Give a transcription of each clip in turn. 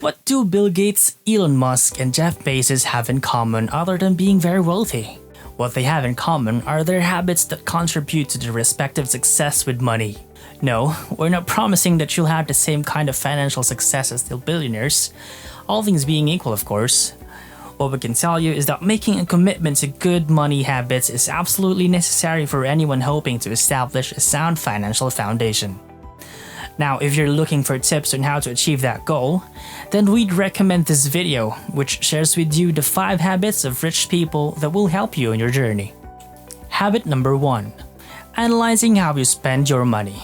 What do Bill Gates, Elon Musk, and Jeff Bezos have in common other than being very wealthy? What they have in common are their habits that contribute to their respective success with money. No, we're not promising that you'll have the same kind of financial success as the billionaires, all things being equal, of course. What we can tell you is that making a commitment to good money habits is absolutely necessary for anyone hoping to establish a sound financial foundation. Now, if you're looking for tips on how to achieve that goal, then we'd recommend this video, which shares with you the 5 habits of rich people that will help you on your journey. Habit number 1. Analyzing how you spend your money.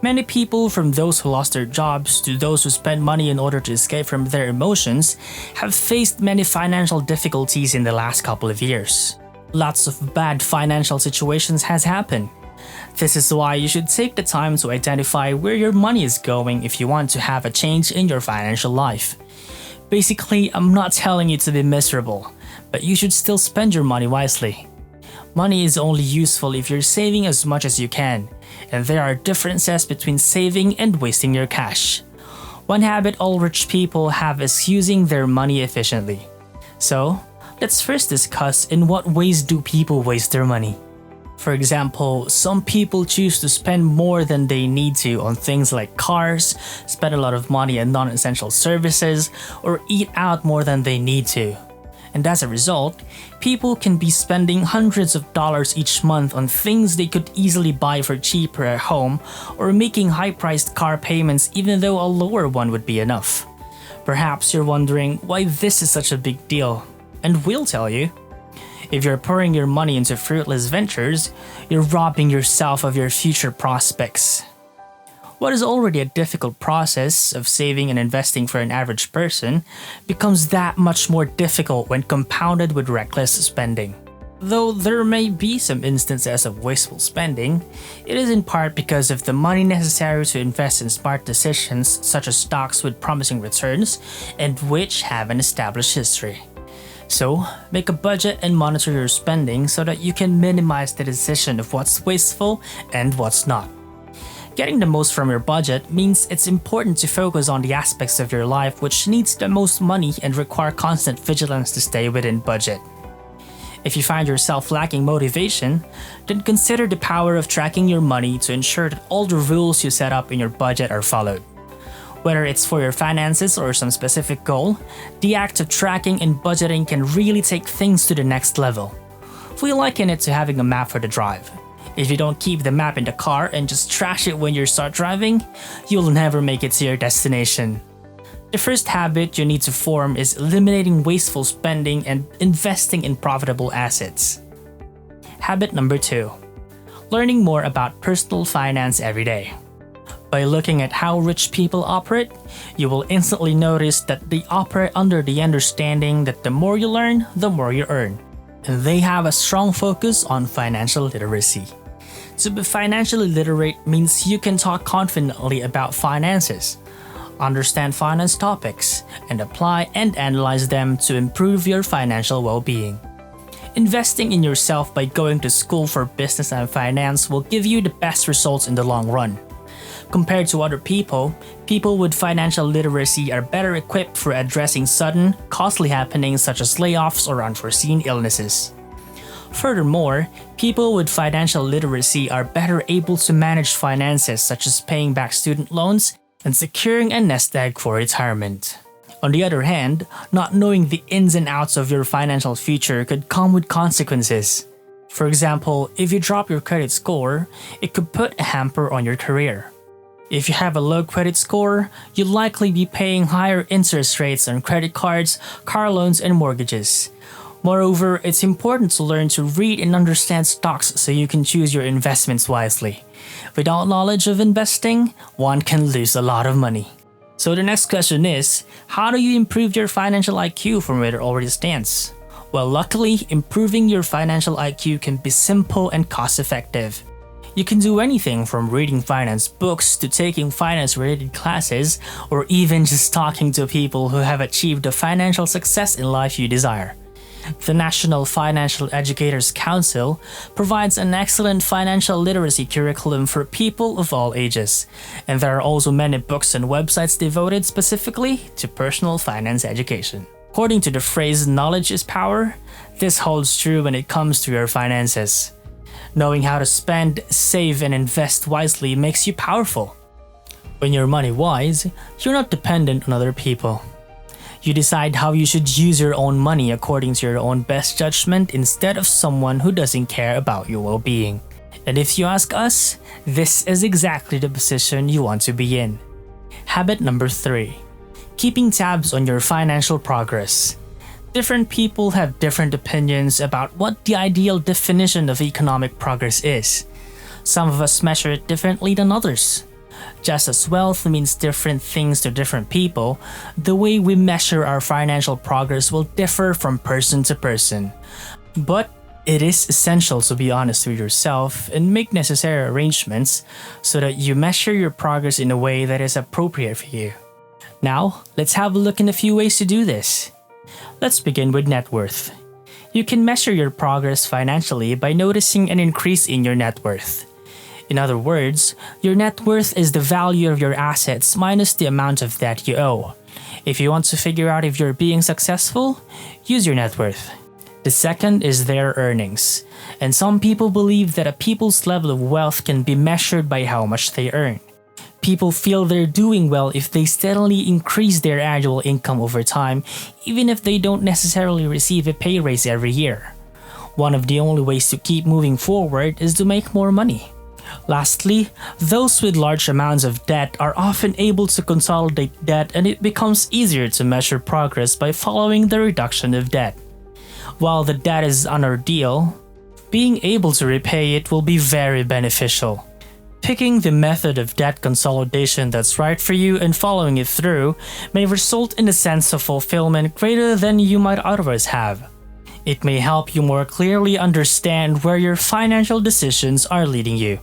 Many people, from those who lost their jobs to those who spend money in order to escape from their emotions, have faced many financial difficulties in the last couple of years. Lots of bad financial situations has happened. This is why you should take the time to identify where your money is going if you want to have a change in your financial life. Basically, I'm not telling you to be miserable, but you should still spend your money wisely. Money is only useful if you're saving as much as you can, and there are differences between saving and wasting your cash. One habit all rich people have is using their money efficiently. So, let's first discuss in what ways do people waste their money. For example, some people choose to spend more than they need to on things like cars, spend a lot of money on non-essential services, or eat out more than they need to. And as a result, people can be spending hundreds of dollars each month on things they could easily buy for cheaper at home, or making high-priced car payments even though a lower one would be enough. Perhaps you're wondering why this is such a big deal, and we'll tell you. If you're pouring your money into fruitless ventures, you're robbing yourself of your future prospects. What is already a difficult process of saving and investing for an average person becomes that much more difficult when compounded with reckless spending. Though there may be some instances of wasteful spending, it is in part because of the money necessary to invest in smart decisions such as stocks with promising returns and which have an established history. So, make a budget and monitor your spending so that you can minimize the decision of what's wasteful and what's not. Getting the most from your budget means it's important to focus on the aspects of your life which needs the most money and require constant vigilance to stay within budget. If you find yourself lacking motivation, then consider the power of tracking your money to ensure that all the rules you set up in your budget are followed. Whether it's for your finances or some specific goal, the act of tracking and budgeting can really take things to the next level. We liken it to having a map for the drive. If you don't keep the map in the car and just trash it when you start driving, you'll never make it to your destination. The first habit you need to form is eliminating wasteful spending and investing in profitable assets. Habit number 2. Learning more about personal finance every day. By looking at how rich people operate, you will instantly notice that they operate under the understanding that the more you learn, the more you earn. And they have a strong focus on financial literacy. To be financially literate means you can talk confidently about finances, understand finance topics, and apply and analyze them to improve your financial well-being. Investing in yourself by going to school for business and finance will give you the best results in the long run. Compared to other people with financial literacy are better equipped for addressing sudden, costly happenings such as layoffs or unforeseen illnesses. Furthermore, people with financial literacy are better able to manage finances such as paying back student loans and securing a nest egg for retirement. On the other hand, not knowing the ins and outs of your financial future could come with consequences. For example, if you drop your credit score, it could put a hamper on your career. If you have a low credit score, you'll likely be paying higher interest rates on credit cards, car loans, and mortgages. Moreover, it's important to learn to read and understand stocks so you can choose your investments wisely. Without knowledge of investing, one can lose a lot of money. So the next question is, how do you improve your financial IQ from where it already stands? Well, luckily, improving your financial IQ can be simple and cost-effective. You can do anything from reading finance books to taking finance-related classes, or even just talking to people who have achieved the financial success in life you desire. The National Financial Educators Council provides an excellent financial literacy curriculum for people of all ages, and there are also many books and websites devoted specifically to personal finance education. According to the phrase "knowledge is power," this holds true when it comes to your finances. Knowing how to spend, save, and invest wisely makes you powerful. When you're money wise, you're not dependent on other people. You decide how you should use your own money according to your own best judgment instead of someone who doesn't care about your well-being. And if you ask us, this is exactly the position you want to be in. Habit number 3. Keeping tabs on your financial progress. Different people have different opinions about what the ideal definition of economic progress is. Some of us measure it differently than others. Just as wealth means different things to different people, the way we measure our financial progress will differ from person to person. But it is essential to be honest with yourself and make necessary arrangements so that you measure your progress in a way that is appropriate for you. Now, let's have a look in a few ways to do this. Let's begin with net worth. You can measure your progress financially by noticing an increase in your net worth. In other words, your net worth is the value of your assets minus the amount of debt you owe. If you want to figure out if you're being successful, use your net worth. The second is their earnings, and some people believe that a people's level of wealth can be measured by how much they earn. People feel they're doing well if they steadily increase their annual income over time, even if they don't necessarily receive a pay raise every year. One of the only ways to keep moving forward is to make more money. Lastly, those with large amounts of debt are often able to consolidate debt, and it becomes easier to measure progress by following the reduction of debt. While the debt is an ordeal, being able to repay it will be very beneficial. Picking the method of debt consolidation that's right for you and following it through may result in a sense of fulfillment greater than you might otherwise have. It may help you more clearly understand where your financial decisions are leading you.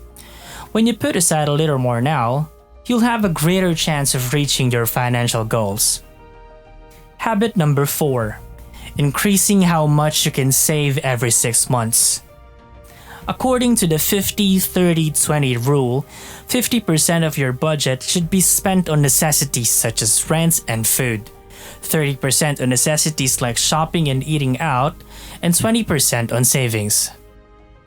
When you put aside a little more now, you'll have a greater chance of reaching your financial goals. Habit number 4. Increasing how much you can save every 6 months. According to the 50-30-20 rule, 50% of your budget should be spent on necessities such as rent and food, 30% on necessities like shopping and eating out, and 20% on savings.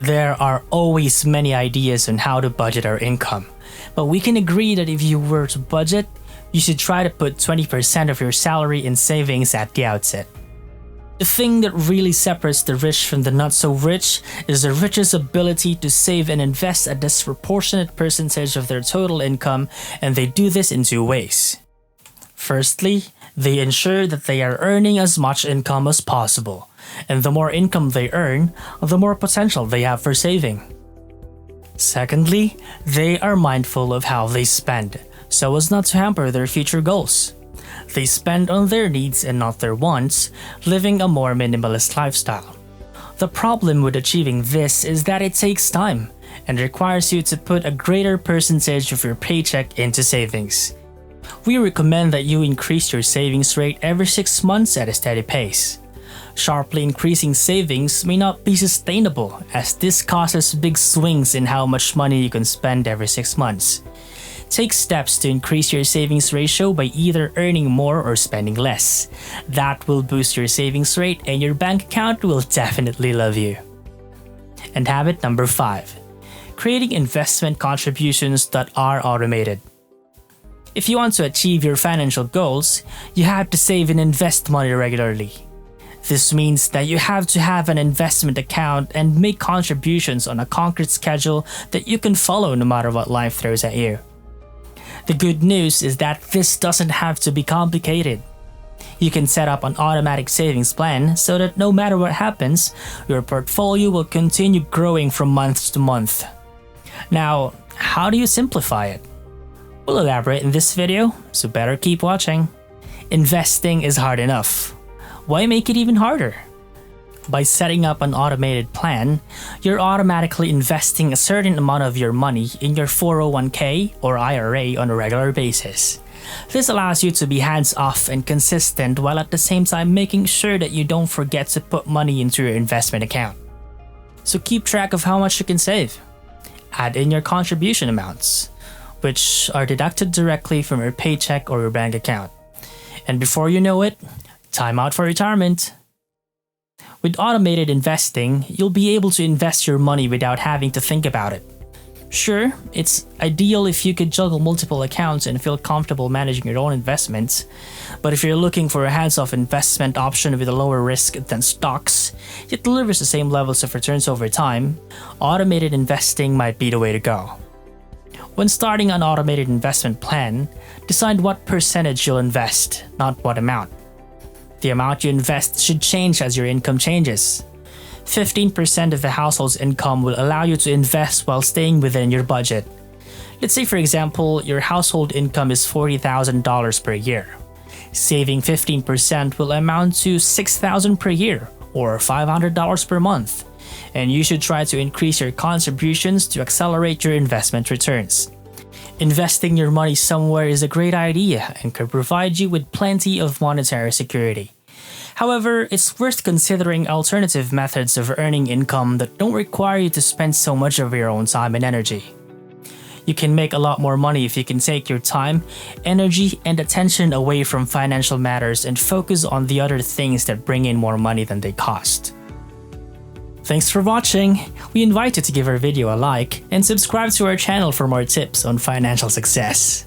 There are always many ideas on how to budget our income, but we can agree that if you were to budget, you should try to put 20% of your salary in savings at the outset. The thing that really separates the rich from the not so rich is the rich's ability to save and invest a disproportionate percentage of their total income, and they do this in 2 ways. Firstly, they ensure that they are earning as much income as possible, and the more income they earn, the more potential they have for saving. Secondly, they are mindful of how they spend, so as not to hamper their future goals. They spend on their needs and not their wants, living a more minimalist lifestyle. The problem with achieving this is that it takes time and requires you to put a greater percentage of your paycheck into savings. We recommend that you increase your savings rate every 6 months at a steady pace. Sharply increasing savings may not be sustainable, as this causes big swings in how much money you can spend every 6 months. Take steps to increase your savings ratio by either earning more or spending less. That will boost your savings rate, and your bank account will definitely love you. And habit number 5. Creating investment contributions that are automated. If you want to achieve your financial goals, you have to save and invest money regularly. This means that you have to have an investment account and make contributions on a concrete schedule that you can follow no matter what life throws at you. The good news is that this doesn't have to be complicated. You can set up an automatic savings plan so that no matter what happens, your portfolio will continue growing from month to month. Now, how do you simplify it? We'll elaborate in this video, so better keep watching. Investing is hard enough. Why make it even harder? By setting up an automated plan, you're automatically investing a certain amount of your money in your 401k or IRA on a regular basis. This allows you to be hands-off and consistent while at the same time making sure that you don't forget to put money into your investment account. So keep track of how much you can save. Add in your contribution amounts, which are deducted directly from your paycheck or your bank account. And before you know it, time out for retirement. With automated investing, you'll be able to invest your money without having to think about it. Sure, it's ideal if you could juggle multiple accounts and feel comfortable managing your own investments, but if you're looking for a hands-off investment option with a lower risk than stocks, yet delivers the same levels of returns over time, automated investing might be the way to go. When starting an automated investment plan, decide what percentage you'll invest, not what amount. The amount you invest should change as your income changes. 15% of the household's income will allow you to invest while staying within your budget. Let's say, for example, your household income is $40,000 per year. Saving 15% will amount to $6,000 per year, or $500 per month, and you should try to increase your contributions to accelerate your investment returns. Investing your money somewhere is a great idea and could provide you with plenty of monetary security. However, it's worth considering alternative methods of earning income that don't require you to spend so much of your own time and energy. You can make a lot more money if you can take your time, energy, and attention away from financial matters and focus on the other things that bring in more money than they cost. Thanks for watching. We invite you to give our video a like and subscribe to our channel for more tips on financial success.